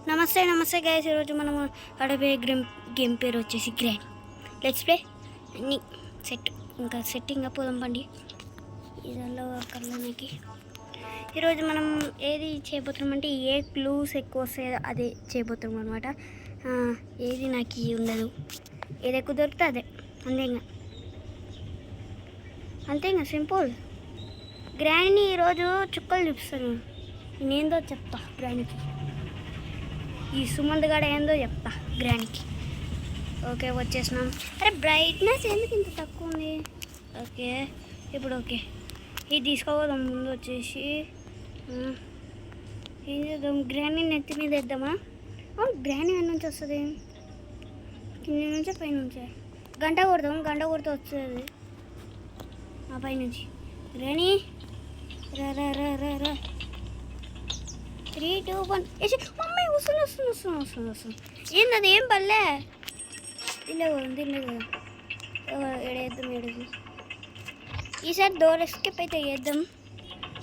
నమస్తే గైస్. ఈరోజు మనము ఆడబోయే గేమ్ పేరు వచ్చేసి గ్రాండ్. Let's play. అన్ని సెట్టింగ్ పోదాం పండి ఇదల్లో కళ్ళకి. ఈరోజు మనం ఏది చేయబోతున్నాం అంటే ఏ క్లూస్ ఎక్కువ వస్తాయో అదే చేయబోతున్నాం అనమాట. ఏది నాకు ఉండదు, ఏది ఎక్కువ దొరికితే అదే. అంతే ఇంకా సింపుల్. గ్రాండ్ని ఈరోజు చుక్కలు చూపిస్తాను. నేనేందో చెప్తా గ్రాండ్కి. ఈ సుమంత్ గడ ఏందో చెప్తా గ్రాండ్కి. ఓకే వచ్చేసినాం. అరే బ్రైట్నెస్ ఎందుకు ఇంత తక్కువ ఉంది? ఓకే ఇప్పుడు ఓకే ఇది తీసుకోవద్దాం. ముందు వచ్చేసి ఏం చేద్దాం, గ్రాండ్ని నెత్తి మీద వేద్దామా? గ్రాండ్ ఎన్ని నుంచి వస్తుంది? కింద నుంచే పై నుంచే గంట కొడదాం. గంట కొడితే వస్తుంది ఆ పైనుంచి. గ్రాండ్ రా రా రా రా రా 3, 2, 1 వేసి. మమ్మీ వస్తుంది. ఏంది అది? ఏం పల్లె తినలేదు కదా. ఏడేద్దాం ఏడేది. ఈసారి డోర్ ఎస్కేప్ అయితే వేద్దాం.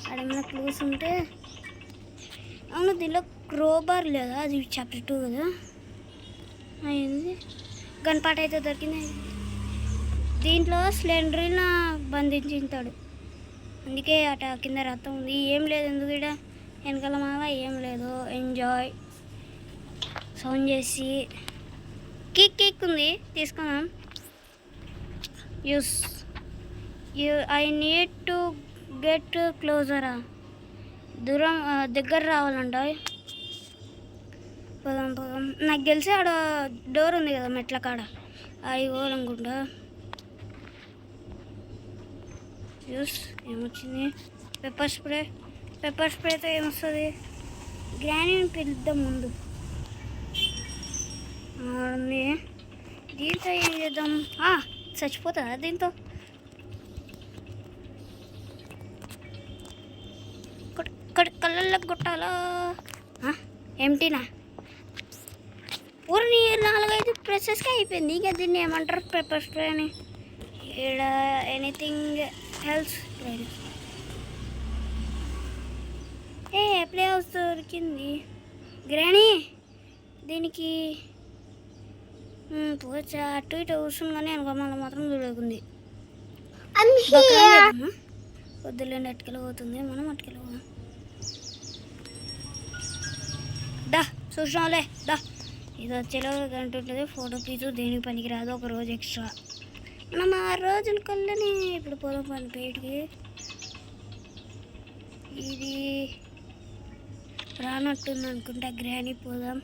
అడేమైనా క్లూస్ ఉంటే. అవును దీనిలో క్రోబార్ లేదా? అది చాప్టర్ 2 కదా. అయింది. గన్పాట అయితే దొరికింది. దీంట్లో స్లెండర్ని బంధించుతాడు, అందుకే అట కింద రథం ఉంది. ఏం లేదు ఎందుకు ఇక్కడ వెనకాల మాల ఏం లేదు. ఎంజాయ్ సౌండ్ చేసి కేక్ ఉంది తీసుకుందాం. Use I need to get క్లోజరా. దూరం దగ్గర రావాలంట. పోదాం. నాకు తెలిసి ఆడ డోర్ ఉంది కదా మెట్ల కాడ, అవి పోవాలనుకుంటా. యూస్ ఏమొచ్చింది? పెప్పర్ స్ప్రేతో ఏమొస్తుంది? గ్రానీని పిలుద్దాం ముందు. దీంతో ఏం చేద్దాం? చచ్చిపోతుందా దీంతో? కళ్ళల్లో కొట్టాలా? ఏమిటినా ఊరిని 4-5 ప్రెసెస్కి అయిపోయింది. ఇక దీన్ని ఏమంటారు? పెప్పర్ స్ప్రే అని. ఇక్కడ ఎనీథింగ్ ఎల్స్? ప్లే హౌస్ దొరికింది. గ్రానీ దీనికి పోచా అటు ఇటు కూర్చుని కానీ అనుకో మళ్ళీ మాత్రం చూడకుంది. వద్దులేండి, అటుకెళ్ళిపోతుంది. మనం అటుకెళ్ళిపోదాం. దా చూసినావులే దా. ఇది వచ్చేలో గంట ఉంటుంది. ఫోటో పీసు దేనికి పనికి రాదు. ఒక రోజు ఎక్స్ట్రా. మనం ఆ రోజుల కల్లని ఇప్పుడు పోదాం పని పేటికి. ఇది రానట్టుంది అనుకుంటా. గ్రానీ పోదాం.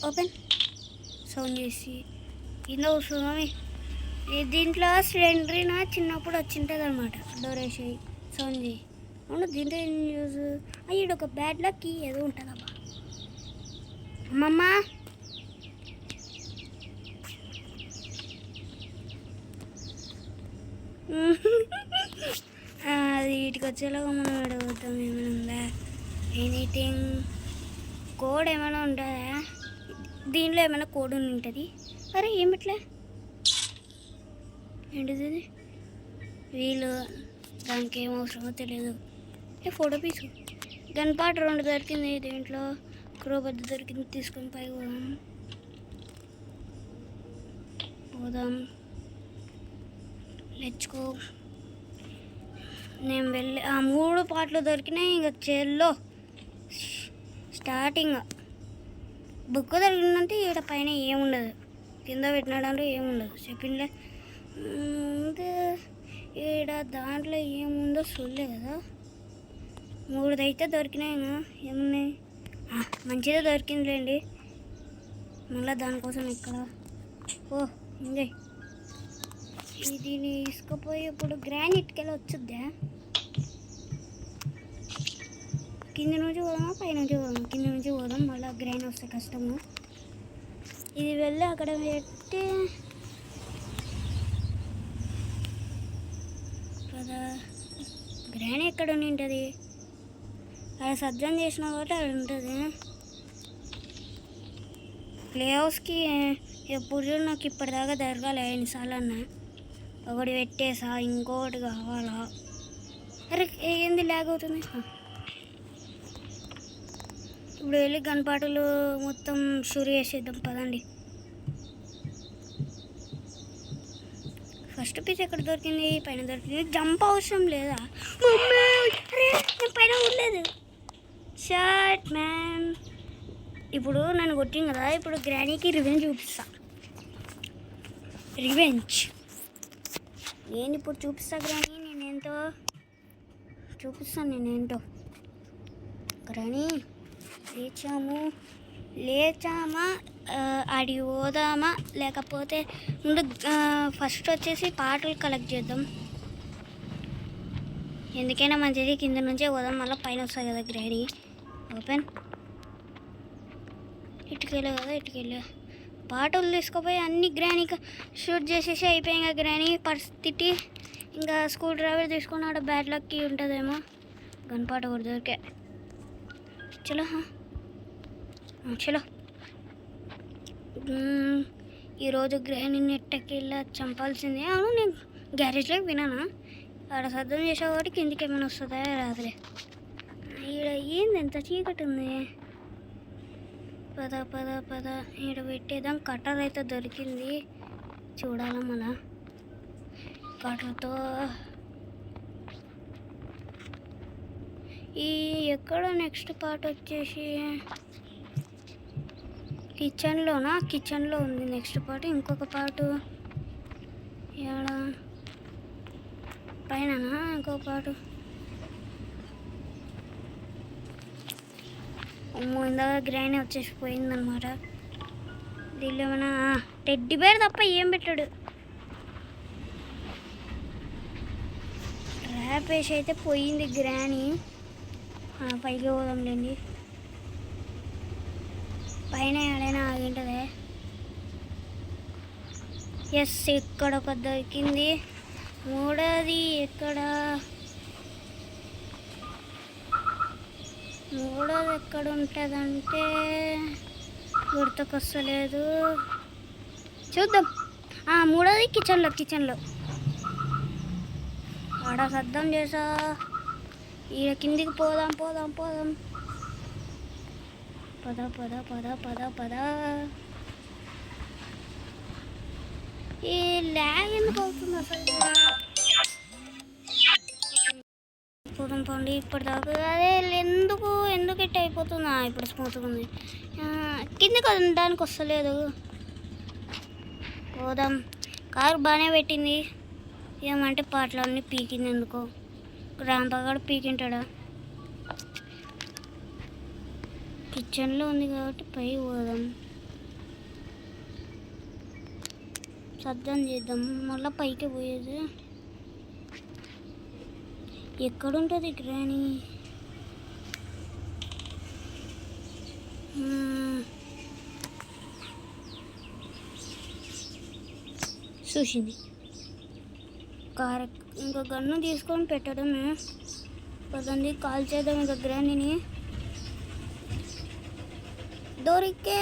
ఓపెన్ సౌండ్ చేసి కింద కూర్చుందాం. దీంట్లో సిలిండర్ చిన్నప్పుడు వచ్చింటుంది అనమాట. డోర్ వేసి సౌండ్ చేయి. అవును దీంట్లో ఏం యూజ్? అయ్యాడు ఒక బ్యాడ్ లక్ ఏదో ఉంటుందమ్మా. అమ్మమ్మ అది వీటికి వచ్చేలాగా మనం అడుగుతాం. ఏమైనా ఉందా? ఎనీథింగ్ కోడ్ ఏమైనా ఉంటుందా? దీనిలో ఏమైనా కోడ్ ఉంటుంది? అరే ఏమిట్లే ఏంటిది? వీళ్ళు దానికి ఏం అవసరమో తెలియదు. ఫోటో పీసు గన్పాట 2 దొరికింది. దీంట్లో క్రోబద్ద దొరికింది. తీసుకొని పై పోదాం. లెట్స్కో. నేను వెళ్ళి 3 పాటలు దొరికినాయి. ఇంకా చెల్లో స్టార్టింగ్ బుక్ దొరికిందంటే ఇక్కడ పైన ఏముండదు, కింద పెట్టినాడంటే ఏముండదు. చెప్పిండే ఈడ దాంట్లో ఏముందో చూడలే కదా. 3 అయితే దొరికినాయి. ఏమున్నాయి? మంచిగా దొరికిందిలేండి. మళ్ళీ దానికోసం ఇక్కడ ఇందే ఇది తీసుకుపోయి ఇప్పుడు గ్రానైట్కెళ్ళి వచ్చుద్దా? కింద నుంచి పోదామా పై నుంచి పోదాం? కింద నుంచి పోదాం. మళ్ళీ గ్రానైట్ వస్తే కష్టము. ఇది వెళ్ళి అక్కడ పెట్టి కదా. గ్రానైట్ ఎక్కడ ఉంటుంది? అది సజ్జం చేసిన కాబట్టి అది ఉంటుంది. ప్లే హౌస్కి ఎప్పుడు నాకు ఇప్పటిదాకా జరగాలి. ఎన్నిసార్లు అన్నా ఒకటి పెట్టేసా, ఇంకోటి కావాలా? అరే ఏంది ల్యాగ్ అవుతుంది? ఇప్పుడు వెళ్ళి గన్పాటలు మొత్తం షురు చేసేద్దాం పదండి. ఫస్ట్ పీస్ ఎక్కడ దొరికింది? పైన దొరికింది. జంప్ అవసరం లేదా? మమ్మీ అరే నేను పైన ఉండలేదు. Short man. ఇప్పుడు నన్ను కొట్టింది కదా, ఇప్పుడు గ్రానీకి రివెంజ్ చూపిస్తా. రివెంజ్ నేను ఇప్పుడు చూపిస్తా గ్రానీ, నేనేంటో చూపిస్తాను. నేనేంటో గ్రానీ లేచామా ఆడికి పోదామా, లేకపోతే ముందు ఫస్ట్ వచ్చేసి పాటలు కలెక్ట్ చేద్దాం. ఎందుకైనా మంచిది, కింద నుంచే పోదాం, మళ్ళీ పైన వస్తుంది కదా గ్రానీ. ఓపెన్ ఇటుకెళ్ళా కదా, ఇటుకెళ్ళా పాటలు తీసుకుపోయి అన్ని గ్రానీకి షూట్ చేసేసి అయిపోయాయి. ఇంకా గ్రానీ పరిస్థితి ఇంకా స్క్రూ డ్రైవర్ తీసుకుని ఆడ బ్యాడ్ లక్కి ఉంటుందేమో. గన్పాట కూడా దొరికే. చలో చలో. ఈరోజు గ్రానీని ఎట్టకెళ్ళా చంపాల్సిందే. అవును నేను గ్యారేజ్లోకి వినానా, ఆడ సర్దం చేసావు కాబట్టి కిందికి ఏమైనా వస్తుందా? రాదులే. ఈడ ఏంది ఎంత చీకటి ఉంది. పద పద పద ఈడ పెట్టేద్దాం. కట్టర్ అయితే దొరికింది, చూడాలా మళ్ళా కట్టర్తో. ఈ ఎక్కడ నెక్స్ట్ పార్ట్ వచ్చేసి కిచెన్లోనా? కిచెన్లో ఉంది నెక్స్ట్ పార్ట్. ఇంకొక పార్ట్ ఎక్కడ? పైననా ఇంకొక పార్ట్? అమ్మో ఇందాక గ్రానీ వచ్చేసి పోయిందనమాట. దీనిలో ఏమైనా టెడ్డీ బేర్ తప్ప ఏం పెట్టాడు. ట్రాప్ వేసి అయితే పోయింది గ్రానీ. పైకి పోదాంలేండి. పైన ఎక్కడైనా ఆగింటదే. ఎస్ ఇక్కడ ఒక దొరికింది. మూడోది ఎక్కడ ఉంటుందంటే గుర్తుకొస్తలేదు, చూద్దాం. మూడోది కిచెన్లో ఆడ సర్దం చేసా. ఈడ కిందికి పోదాం. పద. ఈ ల్యాగ్ ఎందుకు అవుతుంది అసలు? పోదాం పండి. ఇప్పటిదాకా అదే ఎందుకు ఇట్ అయిపోతుందా? ఇప్పుడు స్మూత్గా ఉంది. కిందకి దానికి వస్తలేదు. పోదాం. కారు బాగానే పెట్టింది, ఏమంటే పాటలు అన్నీ పీకింది ఎందుకో. రాంపగాడు పీకింటాడా? కిచెన్లో ఉంది కాబట్టి పై పోదాం, సర్దం చేద్దాం, మళ్ళీ పైకి పోయేది. ఎక్కడుంటుంది గ్రానీ? చూసింది. కార్ ఇంకా గన్ను తీసుకొని పెట్టడమే. పదండి కాల్ చేద్దాం ఇంకా గ్రానీని. దొరికే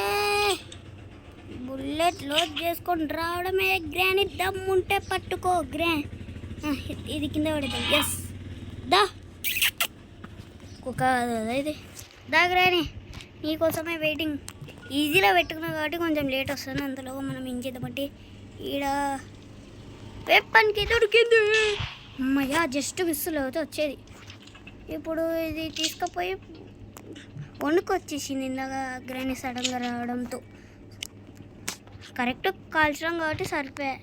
బుల్లెట్ లోడ్ చేసుకొని రావడమే. గ్రానీ దమ్ముంటే పట్టుకో. ఇది కింద పడేద్దాం. ఎస్ దా కుక్క ఇది దా గ్రానీ, నీకోసమే వెయిటింగ్. ఈజీలో పెట్టుకున్నావు కాబట్టి కొంచెం లేట్ వస్తుంది. అంతలో మనం ఏం చేద్దామంటే ఈడ వెప్పన్కి దొరికింది. అమ్మయ్య జస్ట్ విస్సులు అయితే వచ్చేది. ఇప్పుడు ఇది తీసుకుపోయి వండుకొచ్చేసింది ఇందాక గ్రానీ సడన్గా రావడంతో. కరెక్ట్ కాల్చడం కాబట్టి సరిపోయా,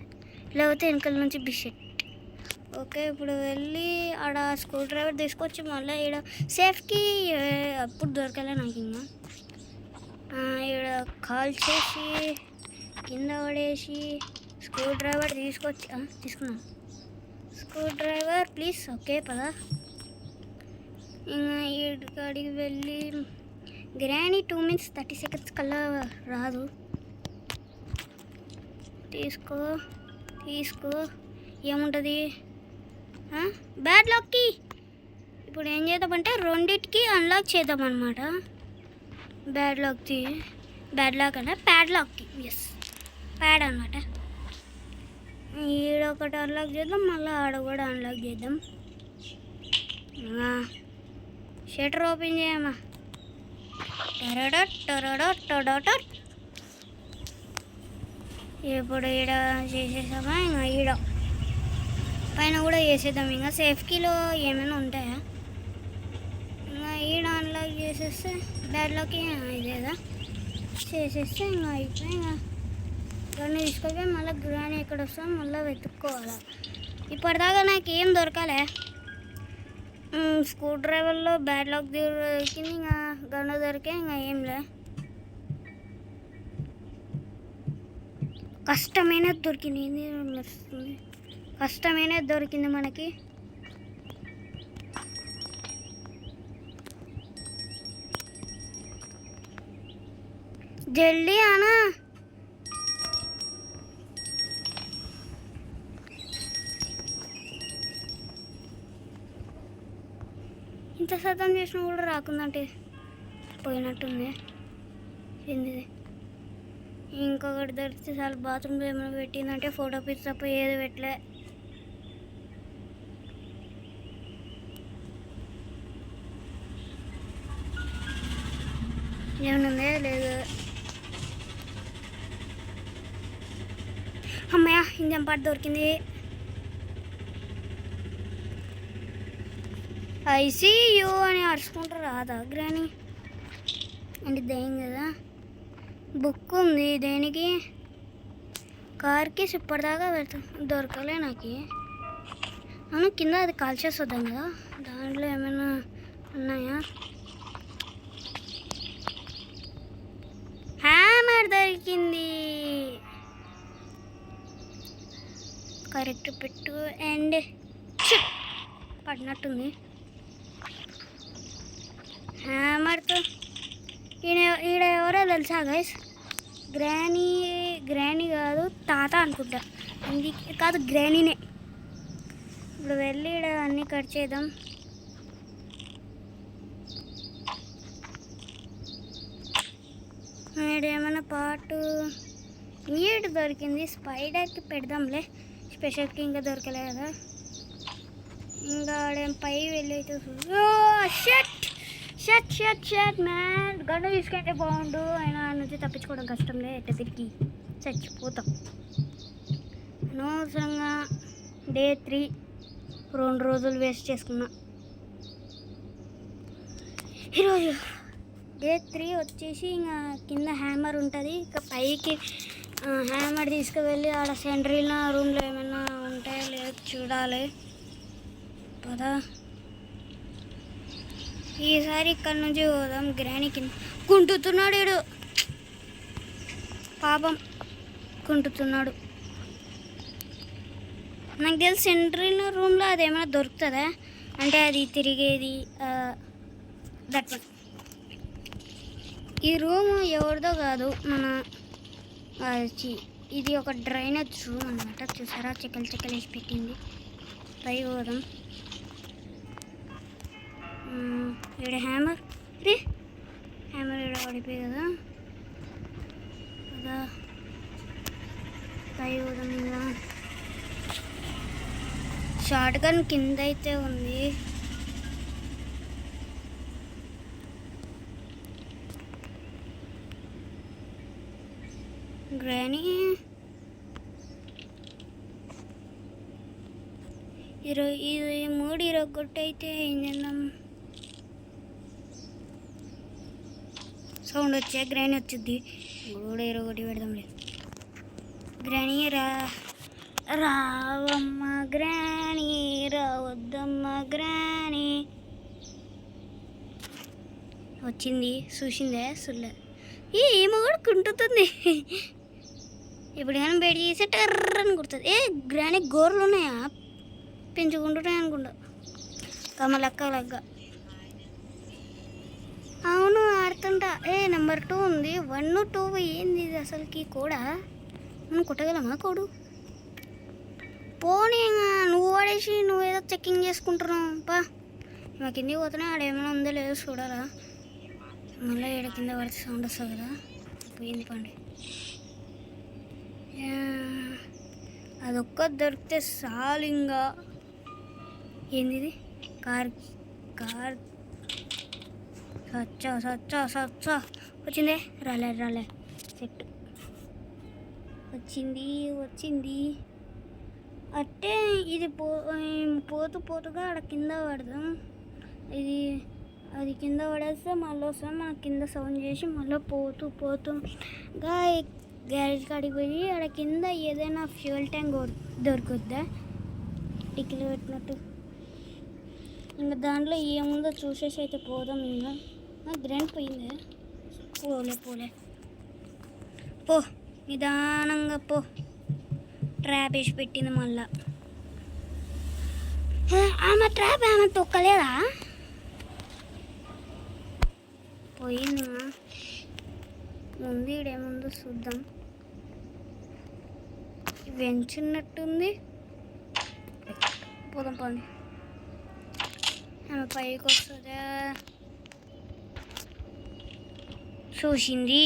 లేకపోతే వెనకాల నుంచి బిషెట్. ఓకే ఇప్పుడు వెళ్ళి ఆడ స్క్రూ డ్రైవర్ తీసుకొచ్చి మళ్ళీ ఈడ సేఫ్కి అప్పుడు దొరకలే నాకు. ఇంకా ఈడ కాల్ చేసి కింద పడేసి స్క్రూ డ్రైవర్ తీసుకున్నాను. Screw driver please. ఓకే పదా. ఇంకా ఈడికాడికి వెళ్ళి గ్రానీ 2 minutes 30 seconds కల్లా రాదు. తీసుకో ఏముంటుంది బ్యాడ్ లాక్కి. ఇప్పుడు ఏం చేద్దామంటే రెండిటికి అన్లాక్ చేద్దామన్నమాట. బ్యాడ్ లాక్ అంటే ప్యాడ్ లాక్కి. ఎస్ ప్యాడ్ అనమాట. ఈడొకటి అన్లాక్ చేద్దాం, మళ్ళీ ఆడ కూడా అన్లాక్ చేద్దాం. షటర్ ఓపెన్ చేయమ్మా. ఇప్పుడు ఈడ చేసేసామా, ఇంకా ఈడ పైన కూడా చేసేద్దాం. ఇంకా సేఫ్టీలో ఏమైనా ఉంటాయా? ఇంకా ఈడ అన్లాక్ చేసేస్తే బ్యాడ్లోకి ఇదేదా చేసేస్తే ఇంకా అయిపోయి ఇంకా దాన్ని తీసుకొని మళ్ళీ గ్రాని ఎక్కడ వస్తాం మళ్ళీ వెతుక్కోవాలి. ఇప్పటిదాకా నాకు ఏం దొరకాలే. స్క్రూ డ్రైవర్లో బ్యాడ్ లాక్ దొరికింది, ఇంకా గన్ను దొరికే, ఇంకా ఏం లే. కష్టమైనది దొరికింది, వస్తుంది కష్టమైనది దొరికింది మనకి. జల్దీ ఆనా. ఇంత శాతం చేసినా కూడా రాకుందంటే పోయినట్టుంది. ఏంది ఇంకొకటి దొరికితే చాలా బాత్రూంలో ఏమైనా పెట్టిందంటే ఫోటో పిక్ తప్ప ఏది పెట్టలే. ఏమనుందే లేదు. అమ్మయ్య ఇంజన్ పాట దొరికింది. ఐసీయూ అని అరుచుకుంటారు రాదా గ్రాని? అంటే దయ్యం కదా. బుక్ ఉంది దేనికి? కార్కి ఇప్పటిదాకా వెళ్తాం దొరకలే నాకు. అవును కింద అది కాల్ చేస్తుందాం కదా, దాంట్లో ఏమైనా ఉన్నాయా? హ్యామర్ దొరికింది. కరెక్ట్ పెట్టు అండ్ పడినట్టుంది హ్యామర్తో. ఈడ ఎవరో తెలుసా గైస్? గ్రానీ కాదు తాత అనుకుంటా. కాదు గ్రానీనే. ఇప్పుడు వెళ్ళి ఈడ అన్నీ కట్ చేద్దాం. ఏమైనా పాటు నీట్ దొరికింది. స్పైడర్కి పెడదాంలే, స్పెషల్కి ఇంకా దొరకలే కదా. ఇంకా ఆడేం పై వెళ్ళి shut shut shut shut man. Gun తీసుకుంటే బాగుండు, అయినా నుంచి తప్పించుకోవడం కష్టంలే. ఎట్ట తిరిగి చచ్చిపోతాం అనవసరంగా. డే 3 2 రోజులు వేస్ట్ చేసుకున్నా. ఈరోజు డే 3 వచ్చేసి ఇంకా కింద హ్యామర్ ఉంటుంది. ఇక పైకి హ్యామర్ తీసుకువెళ్ళి ఆడ సెంట్రీలో రూమ్లో ఏమైనా ఉంటాయో లేదో చూడాలి పదా. ఈసారి ఇక్కడ నుంచి పోదాం. గ్రాని కింద కుంటుతున్నాడు వీడు, పాపం కుంటుతున్నాడు. నాకు తెలిసి సెంట్రీలో రూమ్లో అది ఏమైనా దొరుకుతుందా అంటే అది తిరిగేది దట్ వన్. ఈ రూమ్ ఎవరిదో కాదు, మన ఇది ఒక డ్రైనేజ్ రూమ్ అనమాట. చూసారా చెక్కలు చెక్కలు వేసి పెట్టింది. పై పోదాం. ఇక్కడ హ్యామర్ హ్యామర్ ఇక్కడ పడిపోయి కదా కదా. పై పోదాం. ఇంకా షార్ట్ గన్ కింద అయితే ఉంది. గ్రానీ ఇది 3 21 అయితే ఏం చేద్దాం? సౌండ్ వచ్చా గ్రానీ వచ్చింది. 3 21 పెడదాంలే. గ్రానీ రావమ్మ గ్రానీ, రావద్దమ్మ గ్రానీ. వచ్చింది చూసిందే సుల్లే. ఏమో కూడా కుంటుంది. ఇప్పుడు కానీ బయట చేసే టర్రని కుడుతుంది. గ్రానీ గోర్లు ఉన్నాయా? పెంచుకుంటున్నాయి అనుకుంటా. కమలక్క అవును ఆడుతుంటా. నెంబర్ 2 ఉంది. 1 2 ఏంది ఇది అసలుకి కూడా? మనం కొట్టగలమా కోడు? పోనీ నువ్వు వాడేసి నువ్వేదో చెక్కింగ్ చేసుకుంటున్నావు. పా మా కిందకి పోతున్నాయి. ఆడేమైనా ఉందో లేదో చూడాలా. మళ్ళీ ఏడ కింద పడితే సౌండ్ వస్తుంది కదా. పోయింది పండి. అదొక్క దొరికితే చాలు. ఇంకా ఏంది ఇది? కార్ సచ్చా సచ్చా సచ్చా వచ్చిందే రాలే సెట్ వచ్చింది అంటే ఇది పోతుగా అక్కడ కింద పడదాం. అది కింద పడేస్తే మళ్ళీ వస్తాం. మన కింద సౌండ్ చేసి మళ్ళీ పోతుగా గ్యారేజ్ కాడికి పోయి అక్కడ కింద ఏదైనా ఫ్యూయల్ ట్యాంక్ దొరుకుద్దా టిక్కిలు పెట్టినట్టు. ఇంకా దాంట్లో ఏముందో చూసేసి అయితే పోదాం. ఇంకా గ్రైండ్ పోయింది. పోలే పో నిదానంగా పో. ట్రాప్ వేసి పెట్టింది మళ్ళా. ఆమె ట్రాప్ ఆమె తొక్కలేదా? పోయింది. ముందు ఇడేముందో చూద్దాం. వెంచున్నట్టుంది. పోదాం పండి. ఆమె పైకి వస్తుందా? చూసింది.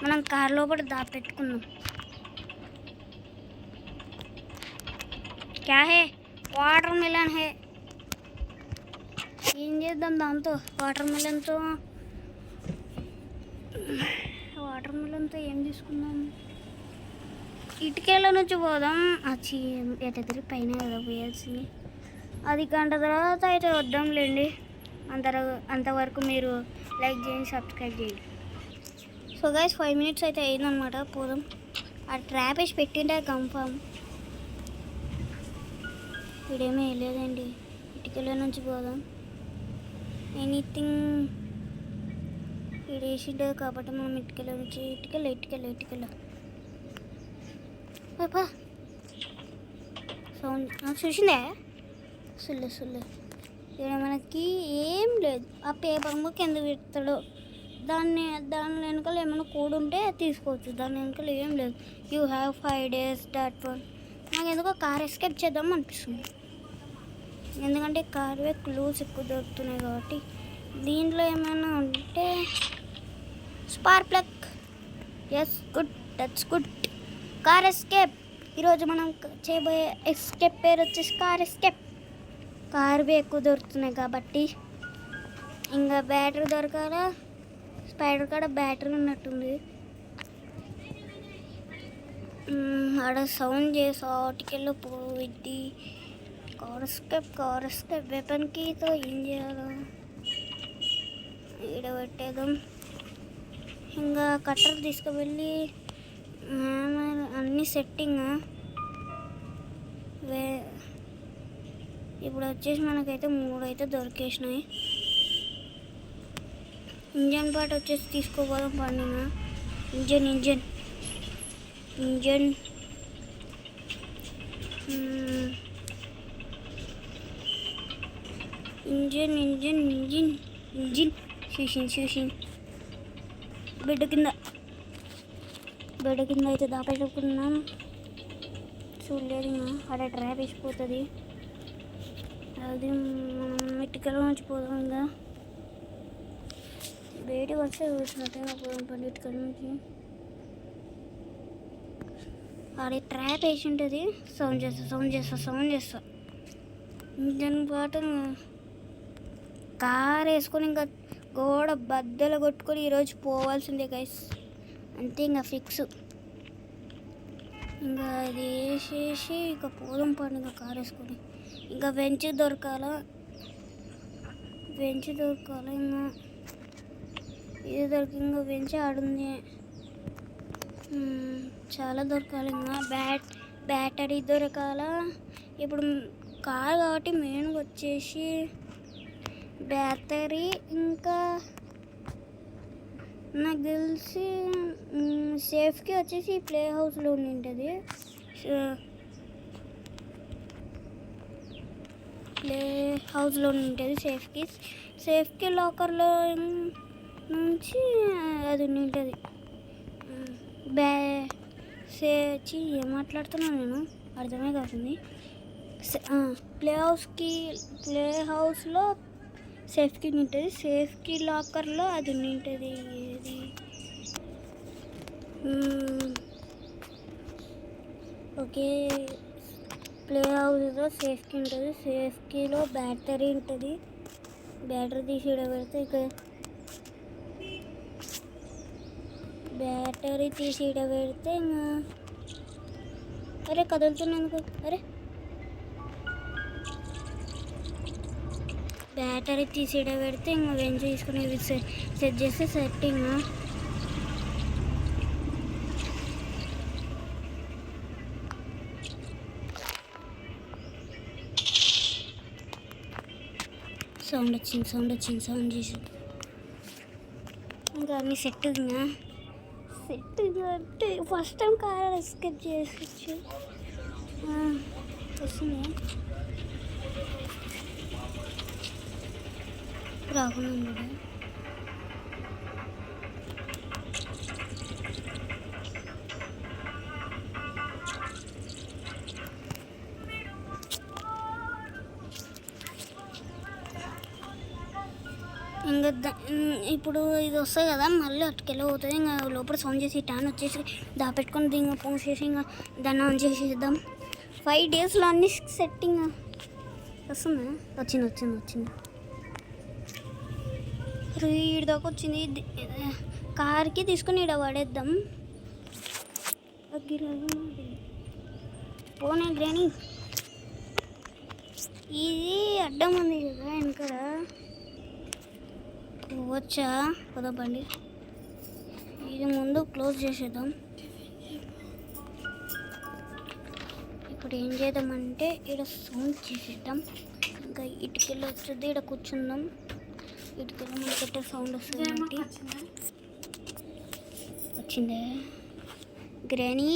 మనం కార్ లోపల దాపెట్టుకుందాం. క్యా హే? వాటర్ మిలన్ హే. ఏం చేద్దాం దాంతో? వాటర్ మిలన్తో ఏం తీసుకుందాం? ఇటుకేళ్ళ నుంచి పోదాం. ఎటెదిరి పైన కదా పోయాల్సింది. అది గంట తర్వాత అయితే వద్దాంలేండి. అంతవరకు మీరు లైక్ చేయండి, సబ్స్క్రైబ్ చేయండి. సో గైస్ 5 minutes అయితే అయిందనమాట. పోదాం. ఆ ట్రాప్ వేసి పెట్టింటే కన్ఫామ్. ఇడేమీ వేయలేదండి. ఇటుకల నుంచి పోదాం. ఎనీథింగ్ ఇది వేసిండే కాబట్టి మనం ఇటుకల నుంచి ఇటుకల పాపా సౌండ్ చూసిందే. సుల్లు ఇక్కడ మనకి ఏం లేదు. ఆ పేపర్ ముక్క ఎందుకు పెడతాడు? దాని వెనకాల ఏమైనా కోడ్ ఉంటే తీసుకోవచ్చు. దాని వెనకాల ఏం లేదు. You have 5 days dot one. నాకు ఎందుకో కార్ ఎస్కేప్ చేద్దాం అనిపిస్తుంది. ఎందుకంటే కార్వే క్లూస్ ఎక్కువ దొరుకుతున్నాయి కాబట్టి. దీంట్లో ఏమైనా ఉంటే spark plug. Yes good, that's good. Car escape. ఈరోజు మనం చేయబోయే ఎస్కేప్ పేరు వచ్చేసి కార్ ఎస్కేప్. కార్వే ఎక్కువ దొరుకుతున్నాయి కాబట్టి. ఇంకా బ్యాటరీ దొరకాలా. స్పైడర్ కాడ బ్యాటరీ ఉన్నట్టుంది. ఆడ సౌండ్ చేసి ఆటికెళ్ళి పోయిద్ది. కార్ ఎస్కేప్ వెపన్ కీతో ఏం చేయాలో ఈడ పెట్టేద్దాం. ఇంకా కట్టర్ తీసుకువెళ్ళి అన్ని సెట్టింగ్. ఇప్పుడు వచ్చేసి మనకైతే 3 అయితే దొరికేసినాయి. ఇంజన్ పార్ట్ వచ్చేసి తీసుకోపోదాం పండిన. ఇంజన్ ఇంజన్ చూసి బెడ్ కింద అయితే దాపెట్టుకున్నాం. చూడలేదు. అక్కడ ట్రాప్ వేసిపోతుంది. అది మనం ఇటుకల నుంచి పోదాం. ఇంకా బయటికి వస్తే చూసినట్టుగా పోదాం పండి. ఇటుకల నుంచి ఆడ ట్రాప్ వేసి ఉంటుంది. సౌండ్ చేస్తా. దాని పాటు కార్ వేసుకొని ఇంకా గోడ బద్దలు కొట్టుకొని ఈరోజు పోవాల్సిందే గైస్. అంతే ఇంకా ఫిక్స్. ఇంకా అది వేసేసి ఇంకా పోదాం పండి. ఇంకా కార్ వేసుకొని ఇంకా వెంచ్ దొరకాల. ఇంకా ఇది దొరికి ఇంకా వెంచ్ ఆడుంది. చాలా దొరకాలి. ఇంకా బ్యాటరీ దొరకాల. ఇప్పుడు కార్ కాబట్టి మెయిన్గా వచ్చేసి బ్యాటరీ. ఇంకా నాకు తెలిసి సేఫ్కి వచ్చేసి ప్లే హౌస్లో ఉంటుంది. సేఫ్కి లాకర్లో నుంచి అది ఉంటుంది. ఏం మాట్లాడుతున్నాను నేను, అర్థమే కాతుంది. ప్లే హౌస్లో సేఫ్కి ఉంటుంది. సేఫ్కి లాకర్లో అది ఉంటుంది. ఏది ఓకే ప్లే హౌస్లో సేఫ్ కీ ఉంటుంది. సేఫ్ కీలో బ్యాటరీ ఉంటుంది. బ్యాటరీ తీసి ఈడ పెడితే ఇక బ్యాటరీ తీసి ఈడ పెడితే ఇంకా అరే కదులుతున్నాను. అరే బ్యాటరీ తీసి ఈడ పెడితే ఇంకా వెంచ్ తీసుకుని సెట్ చేస్తే సెట్టింగ్. సౌండ్ వచ్చింది సౌండ్ చేసి ఇంకా అన్నీ సెట్ అంటే ఫస్ట్ టైం కార్ ఎస్కేప్ చేసి వస్తుంది రాకుండా కూడా ఇంకా ఇప్పుడు ఇది వస్తుంది కదా, మళ్ళీ అటుకెళ్ళి పోతుంది. ఇంకా లోపల సౌండ్ చేసి ట్యాన్ వచ్చేసి దాపెట్టుకొని ఇంకా ఫోన్ చేసి ఇంకా దాన్ని ఆన్ చేసేద్దాం. 5 డేస్లో అన్ని సెట్టింగ్ వస్తుందా? వచ్చింది ఈడ దాకా వచ్చింది. కార్కి తీసుకొని ఈడ పడేద్దాం. పోనీ గ్రాని ఇది అడ్డం ఉంది కదా వెనకాల వచ్చా పద బండి. ఇది ముందు క్లోజ్ చేసేద్దాం. ఇప్పుడు ఏం చేద్దామంటే ఇక్కడ సౌండ్ చేసేద్దాం. ఇంకా ఇటుకెళ్ళి వచ్చేది ఇక్కడ కూర్చుందాం. ఇటుకెళ్ళి మనకట్టే సౌండ్ వస్తుంది కాబట్టి వచ్చిందే గ్రానీ.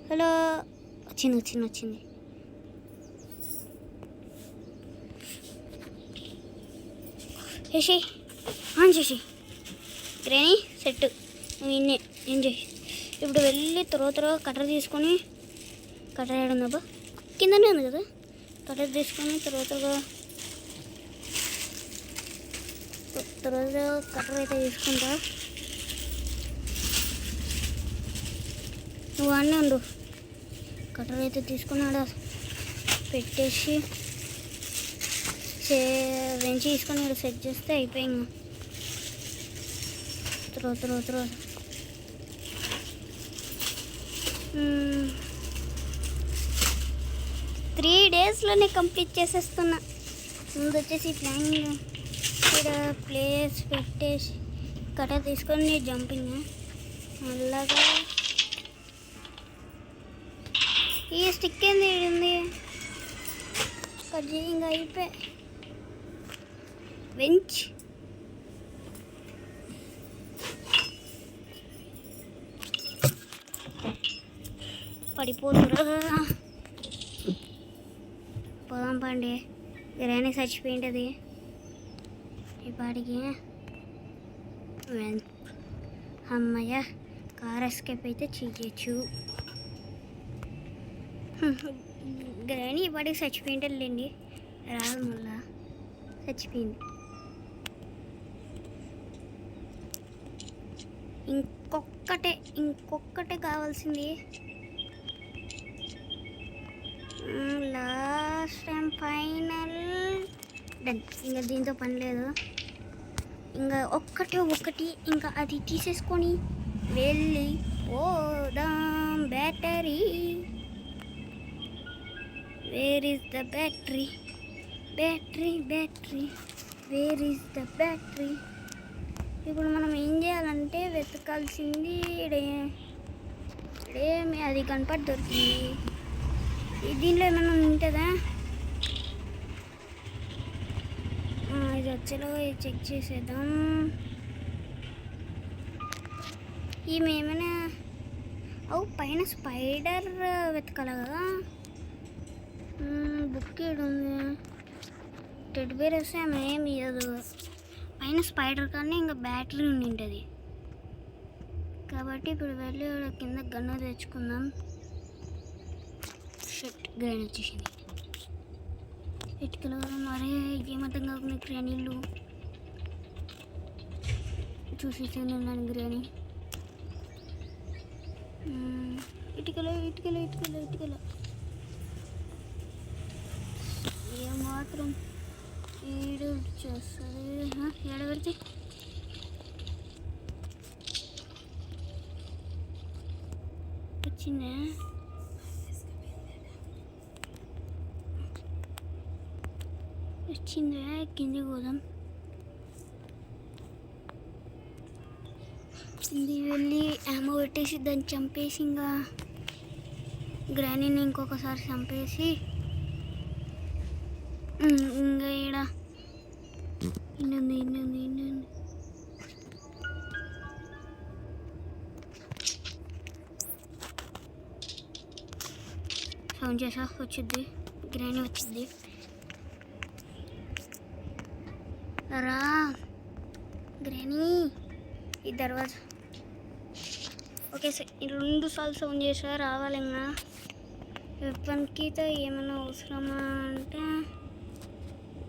హలో వచ్చింది. ఆన్ చేసి గ్రానీ సెట్ నిన్నే ఎంజాయ్. ఇప్పుడు వెళ్ళి త్వరగా కట్టర్ తీసుకొని కట్టర్ వేయడం కిందనే ఉంది కదా, కట్టర్ తీసుకొని త్వరగా కట్టర్ అయితే తీసుకుంటా. నువ్వు అన్నీ ఉండు. కట్టర్ అయితే తీసుకుని ఆడ పెట్టేసి వెంచి తీసుకొని ఇక్కడ సెట్ చేస్తే అయిపోయింది. త్రో 3 డేస్లోనే కంప్లీట్ చేసేస్తున్నా. ముందు వచ్చేసి ప్లానింగ్ ఇక్కడ ప్లేస్ పెట్టేసి కట్ట తీసుకొని జంపింగ్ అలాగా. ఈ స్టిక్ ఏంది ఉంది కట్ చేయి. ఇంకా అయిపోయి వెంచ్ పడిపోతురా. పోదాం పండి. గ్రానీ చచ్చిపోయింటది ఈ పాటికి. అమ్మయ్య కార్ ఎస్కేప్ అయితే చేయొచ్చు. గ్రానీ ఈ పాటికి చచ్చిపోయింటలేండి. రాదు మళ్ళా చచ్చిపోయింది. ఇంకొక్కటే కావాల్సింది. Last time final done. ఇంకా దీంతో పని లేదు. ఇంకా ఒకటి ఇంకా అది తీసేసుకొని వెళ్ళి పోదాం. Battery where is the battery where is the battery. ఇప్పుడు మనం ఏం చేయాలంటే వెతకాల్సింది ఇడేమి అది కనపడి దొరికింది. దీనిలో ఏమైనా ఉంటుందా? ఇది వచ్చేలో చెక్ చేసేద్దాం. ఈమె ఏమైనా పైన స్పైడర్ వెతకాలి కదా. బుక్ ఉంది. టెడ్ బేర్ వస్తే ఆమె ఏమి ఇవ్వదు. పైన స్పైడర్ కానీ ఇంకా బ్యాటరీ ఉండింటుంది కాబట్టి ఇప్పుడు వెళ్ళి కింద గన్ను తెచ్చుకుందాం. షర్ట్ గ్రైన్ వచ్చేసింది. ఇటుకలు మరే ఏమర్థం కాకుండా గ్రానీలు చూసేసాను. గ్రానీ ఇటుకలో ఇటుకలో ఇటుకలో ఇటుకలో ఏమాత్రం ఈడు చేస్తుంది ఏడబెడితే వచ్చిందా వచ్చిందా కింది పోదాం కింది వెళ్ళి ఏమో పెట్టేసి దాన్ని చంపేసి ఇంకా గ్రానీని ఇంకొకసారి చంపేసి ఇంకా ఈడ ఇన్నుంది సౌండ్ చేసా వచ్చింది గ్రానీ వచ్చింది రా గ్రానీ ఈ దర్వాజా ఓకే సార్ 2 సార్లు సౌండ్ చేసా రావాలి ఇంకా వెపన్కితో ఏమైనా అవసరమా అంటే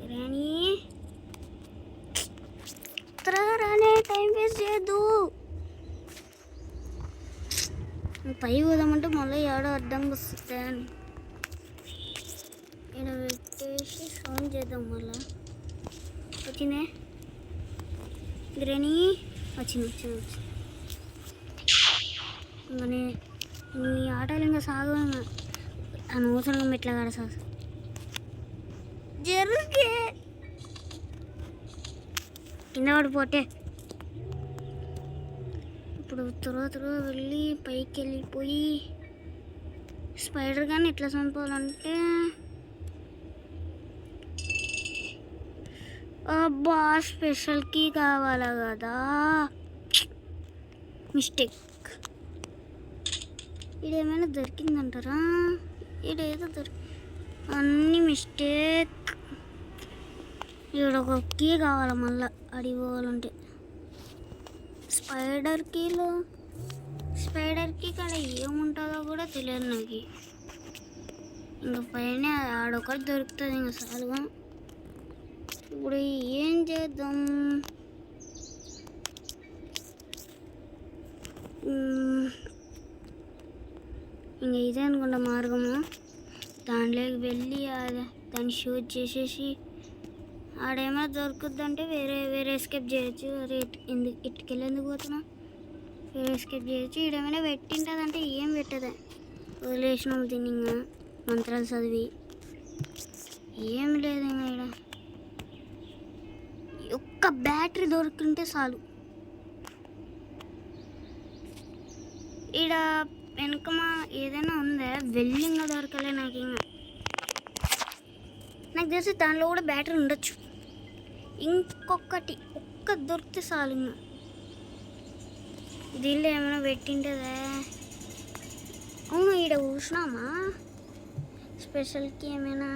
గ్రానీ త్వరగా రానే టైం వేస్ట్ చేయొద్దు పై పోదామంటే మళ్ళీ ఏడో అడ్డంగా వస్తుంది అని ఇక్కడ పెట్టేసి సౌండ్ చేద్దాం మళ్ళీ వచ్చిందే గ్రానీ వచ్చింది ఇంకా నీ ఆటలు ఇంకా సాగు అనవసరంగా మెట్ల కాడ సాగు జరిగే కింద పడిపోతే ఇప్పుడు త్వర వెళ్ళి పైకి వెళ్ళిపోయి స్పైడర్ కానీ ఎట్లా చంపాలంటే అబ్బా స్పెషల్ కీ కావాలా కదా మిస్టేక్ ఇదేమైనా దొరికిందంటారా ఇదేదో అన్ని మిస్టేక్ ఇక్కడ ఒక కీ కావాలి మళ్ళీ అడిగిపోవాలంటే స్పైడర్ కీ కాడ ఏముంటుందో కూడా తెలియదు నాకు ఇంకా పైన ఆడొకటి దొరుకుతుంది ఇంకా సాలుగా ఇప్పుడు ఏం చేద్దాం ఇంకా ఇదే అనుకుంటా మార్గము దాంట్లోకి వెళ్ళి దాన్ని షూట్ చేసేసి ఆడేమైనా దొరుకుద్దంటే వేరే ఎస్కేప్ చేయొచ్చు అరే ఇటుకెళ్ళి ఎందుకు పోతున్నా వేరే ఎస్కేప్ చేయొచ్చు ఈడేమైనా పెట్టింటుందంటే ఏం పెట్టదా వదిలేసినాం దీన్ని ఇంకా మంత్రాలు చదివి ఏం లేదు ఇంకా ఈడ ఒక్క బ్యాటరీ దొరుకుంటే చాలు ఈడ వెనకమా ఏదైనా ఉందా వెళ్ళి ఇంకా దొరకలే నాకు తెలిసి దానిలో కూడా బ్యాటరీ ఉండొచ్చు ఇంకొకటి దొరికితే చాలు ఇంకా దీనిలో ఏమైనా పెట్టింటుందా అవును ఈడ చూసినామా స్పెషల్కి ఏమైనా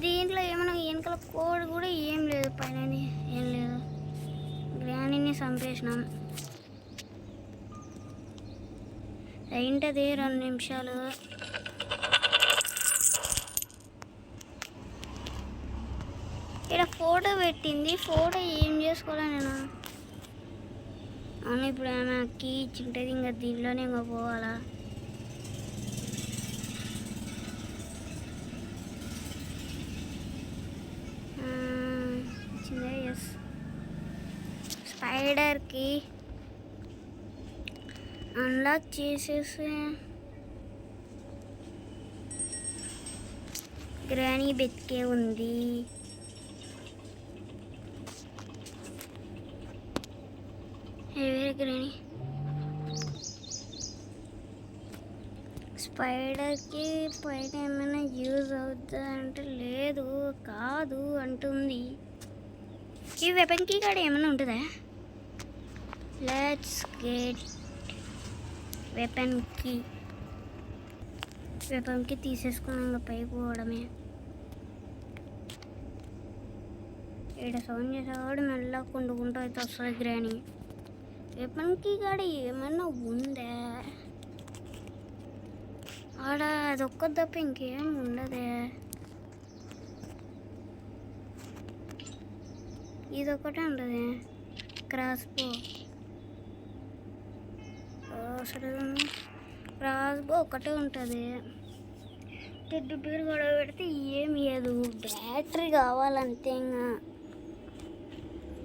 దీంట్లో ఏమైనా వెనకాల కోడ్ కూడా ఏం లేదు పైన ఏం లేదు గ్రానీని చంపేసినాం అయింటది 2 నిమిషాలు ఇక్కడ ఫోటో పెట్టింది ఫోటో ఏం చేసుకోవాలా నేను అవును ఇప్పుడు ఏమైనా కీ ఇచ్చింటుంది ఇంకా దీనిలోనే ఇంకా పోవాలా వచ్చిందా ఎస్ స్పైడర్కి అన్లాక్ చేసేసి గ్రానీ బెతికే ఉంది వేరే గ్రానీ స్పైడర్కి పైన ఏమైనా యూజ్ అవుతుందా అంటే లేదు కాదు అంటుంది ఈ వెపన్కి కాడ ఏమైనా ఉంటుందా లెట్స్ గెట్ వెపన్కి తీసేసుకుని ఇంకా పైకి పోవడమే ఇక్కడ సౌండ్ చేసేవాడు మెల్లగా కుండుకుంటూ అయితే వస్తుంది గ్రానీ వెపన్కి కాడ ఏమన్నా ఉందా ఆడ అదొక్కటి తప్ప ఇంకేం ఉండదే ఇదొక్కటే ఉండదు క్రాస్ బో అవసరం రాజుగా ఒకటే ఉంటుంది. టెడ్డి బేర్ కూడా పెడితే ఏం ఇయ్యదు. బ్యాటరీ కావాలంతే. ఇంకా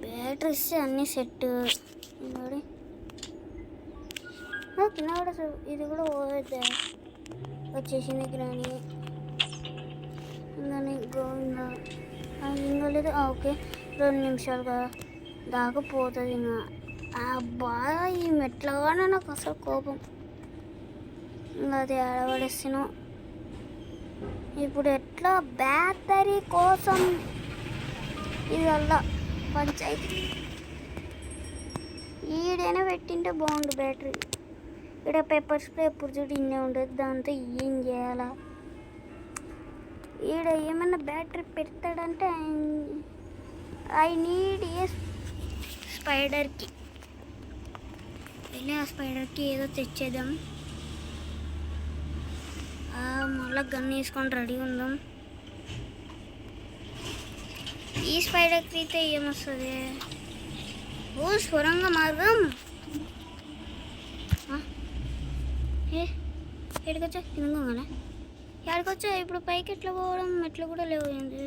బ్యాటరీ ఇస్తే అన్నీ సెట్. మరి కింద కూడా ఇది కూడా పోతే వచ్చేసింది గ్రాని. ఇంకా గోవిందా ఇంకా లేదు. ఓకే 2 నిమిషాలుగా దాకా పోతుంది. ఇంకా అబ్బా ఈ మెట్లగానే నాకు అసలు కోపం. ఇంకా అది ఆడబడేస్తాను. ఇప్పుడు ఎట్లా బ్యాటరీ కోసం ఇది వల్ల పంచాయతీ. ఈడైనా పెట్టింటే బాగుండు బ్యాటరీ. ఇక్కడ పెప్పర్ స్ప్రే ఎప్పుడు చూడు ఇన్నే ఉండదు. దాంతో ఏం చేయాలా? ఈడ ఏమన్నా బ్యాటరీ పెడతాడంటే ఐ నీడ్ ఏ స్పైడర్కి వెళ్ళి ఆ స్పైడర్కి ఏదో తెచ్చేద్దాం. మళ్ళీ గన్ వేసుకొని రెడీ ఉందాం. ఈ స్పైడర్కి అయితే ఏమొస్తుంది? ఓ స్వరంగ మార్గం. ఎక్కడికొచ్చా? కిందగానే ఎక్కడికొచ్చా? ఇప్పుడు పైకి ఎట్లా పోవడం? ఎట్లా కూడా లేవు. ఏంటి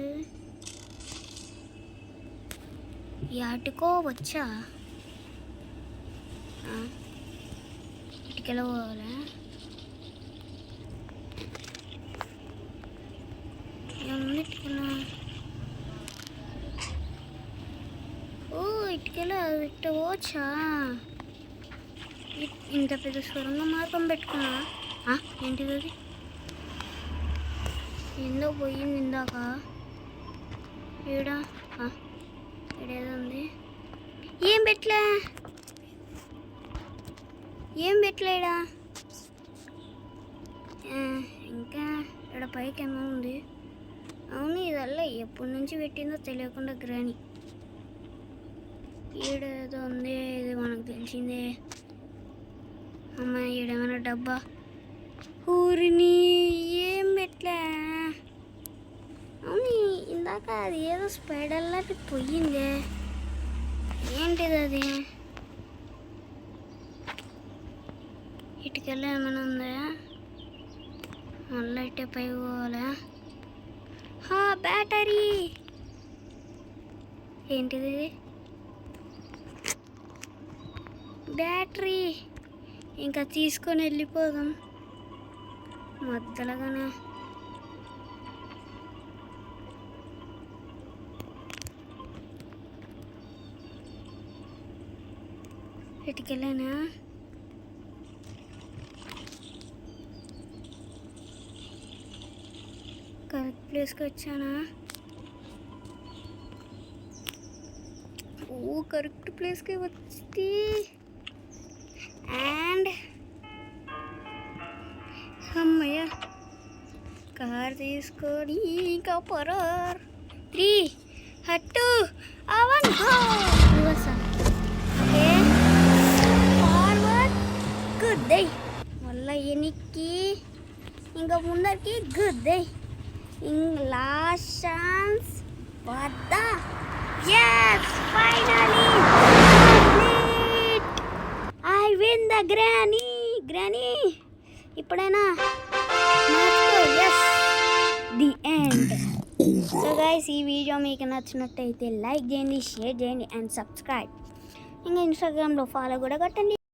ఎటుకో వచ్చా? ఇటుకెళ్ళ పోవాలా? ఏముంది ఇటుకెళ్ళ? ఓ ఇటుకెళ్ళ ఇట్ట పోవచ్చా? ఇంత పెద్ద స్వరంగ మార్గం పెట్టుకున్నా. ఏంటిది అది? ఏందో పోయింది ఇందాక. ఈడ ఈడేదో ఉంది. ఏం పెట్టలే ఈడ. ఇంకా ఇక్కడ పైకి ఏమో ఉంది. అవును ఇదల్లా ఎప్పటి నుంచి పెట్టిందో తెలియకుండా గ్రాని. ఈడేదో ఉంది. ఇది మనకు తెలిసిందే. అమ్మ ఈడేమైనా డబ్బా? ఊరిని ఏం పెట్టలే. అవును ఇందాక అది ఏదో స్పైడర్ లాంటి పోయిందే. ఏంటిది అది? ఇటుకెళ్ళ ఏమైనా ఉందా? మళ్ళీ ఇట్టే పై పోవాలా? బ్యాటరీ ఏంటిది? బ్యాటరీ ఇంకా తీసుకొని వెళ్ళిపోదాం మధ్యలోగానే. ఇటుకెళ్ళానా? కరెక్ట్ ప్లేస్కి వచ్చానా? కరెక్ట్ ప్లేస్కి వచ్చి అండ్ అమ్మయ్య కార్ తీసుకొని ఇంకా పరార్ 3 2 1 ఓకే ఫార్వర్డ్ గుద్దే మళ్ళీ ఎనికి ఇంకా ముందరికి గుద్దే లాస్ట్ ఛాన్స్ వద్ద yes finally I win the granny ఇప్పుడైనా yes the end. So guys ఈ వీడియో మీకు నచ్చినట్టయితే లైక్ చేయండి, షేర్ చేయండి అండ్ సబ్స్క్రైబ్. ఇంకా ఇన్స్టాగ్రామ్లో ఫాలో కూడా కొట్టండి.